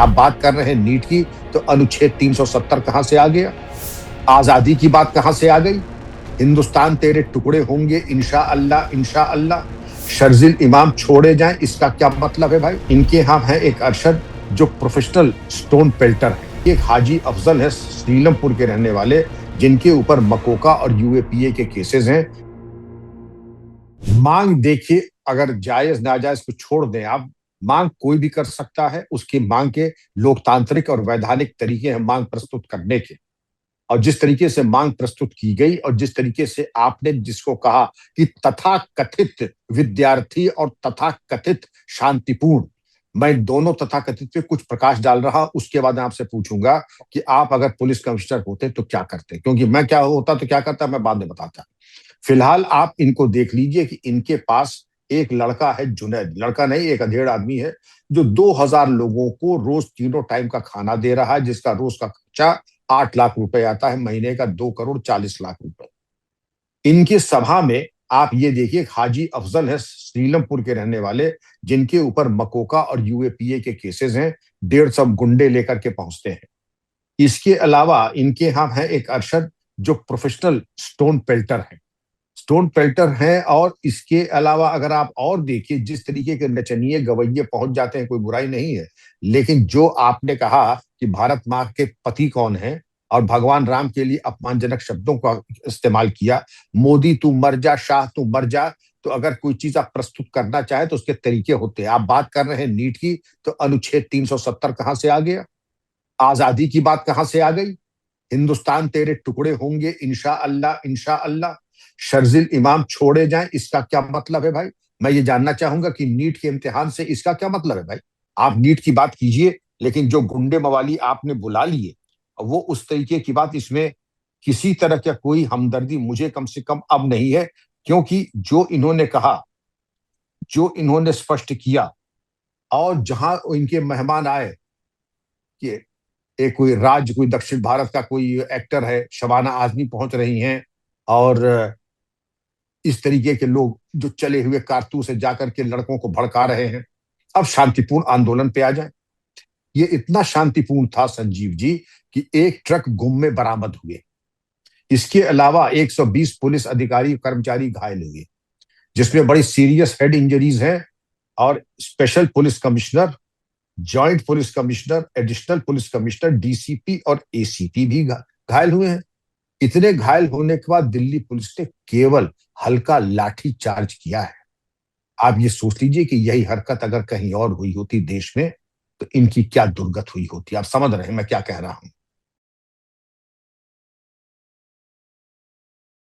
आप बात कर रहे हैं नीट की, तो अनुच्छेद 370 कहां से आ गया? आजादी की बात कहां से आ गई? हिंदुस्तान तेरे टुकड़े होंगे इंशाअल्लाह इंशाअल्लाह। शर्जिल इमाम छोड़े जाएं, इसका क्या मतलब है भाई? इनके यहाँ है एक अरशद जो प्रोफेशनल स्टोन पेल्टर है, एक हाजी अफजल है नीलमपुर के रहने वाले, जिनके ऊपर मकोका और यूएपीए के केसेस हैं। मांग देखिए, अगर जायज नाजायज को छोड़ दें आप, मांग कोई भी कर सकता है। उसकी मांग के लोकतांत्रिक और वैधानिक तरीके हैं मांग प्रस्तुत करने के। और जिस तरीके से मांग प्रस्तुत की गई और जिस तरीके से आपने जिसको कहा कि तथाकथित विद्यार्थी और तथाकथित शांतिपूर्ण, मैं दोनों तथाकथित पे कुछ प्रकाश डाल रहा, उसके बाद मैं आपसे पूछूंगा कि आप अगर पुलिस कमिश्नर होते तो क्या करते, क्योंकि मैं क्या होता तो क्या करता मैं बाद में बताता। फिलहाल आप इनको देख लीजिए कि इनके पास एक लड़का है, जुनैद, लड़का नहीं एक अधेड़ आदमी है, जो 2000 लोगों को रोज तीनों टाइम का खाना दे रहा है, जिसका रोज का खर्चा 8 लाख रुपए आता है, महीने का 2 करोड़ 40 लाख रुपए। इनकी सभा में आप ये देखिए, हाजी अफजल है नीलमपुर के रहने वाले, जिनके ऊपर मकोका और यूएपीए के केसेस हैं, 150 गुंडे लेकर के पहुंचते हैं। इसके अलावा इनके यहाँ है एक अरशद जो प्रोफेशनल स्टोन पेल्टर है, स्टोन पेल्टर हैं। और इसके अलावा अगर आप और देखिए, जिस तरीके के नचनिए गवैये पहुंच जाते हैं, कोई बुराई नहीं है, लेकिन जो आपने कहा कि भारत माँ के पति कौन है और भगवान राम के लिए अपमानजनक शब्दों का इस्तेमाल किया, मोदी तू मर जा, शाह तू मर जा। तो अगर कोई चीज आप प्रस्तुत करना चाहे तो उसके तरीके होते हैं। आप बात कर रहे हैं नीट की, तो अनुच्छेद 370 कहां से आ गया? आजादी की बात कहां से आ गई? हिंदुस्तान तेरे टुकड़े होंगे इंशाअल्लाह इंशाअल्लाह। शर्जिल इमाम छोड़े जाएं, इसका क्या मतलब है भाई? मैं ये जानना चाहूंगा कि नीट के इम्तिहान से इसका क्या मतलब है भाई? आप नीट की बात कीजिए, लेकिन जो गुंडे मवाली आपने बुला लिए, वो उस तरीके की बात, इसमें किसी तरह का कोई हमदर्दी मुझे कम से कम अब नहीं है। क्योंकि जो इन्होंने कहा, जो इन्होंने स्पष्ट किया, और जहां इनके मेहमान आए कि एक कोई राज्य, कोई दक्षिण भारत का कोई एक्टर है, शबाना आजमी पहुंच रही हैं, और इस तरीके के लोग जो चले हुए कारतूस से जाकर के लड़कों को भड़का रहे हैं। अब शांतिपूर्ण आंदोलन पे आ जाए। ये इतना शांतिपूर्ण था संजीव जी कि एक ट्रक गुम में बरामद हुए। इसके अलावा 120 पुलिस अधिकारी कर्मचारी घायल हुए, जिसमें बड़ी सीरियस हेड इंजरीज हैं। और special police commissioner, joint police commissioner, additional police commissioner, DCP और एसीपी भी घायल हुए हैं। इतने घायल होने के बाद दिल्ली पुलिस ने केवल हल्का लाठी चार्ज किया है। आप ये सोच लीजिए कि यही हरकत अगर कहीं और हुई होती देश में, तो इनकी क्या दुर्गत हुई होती। आप समझ रहे हैं मैं क्या कह रहा हूं?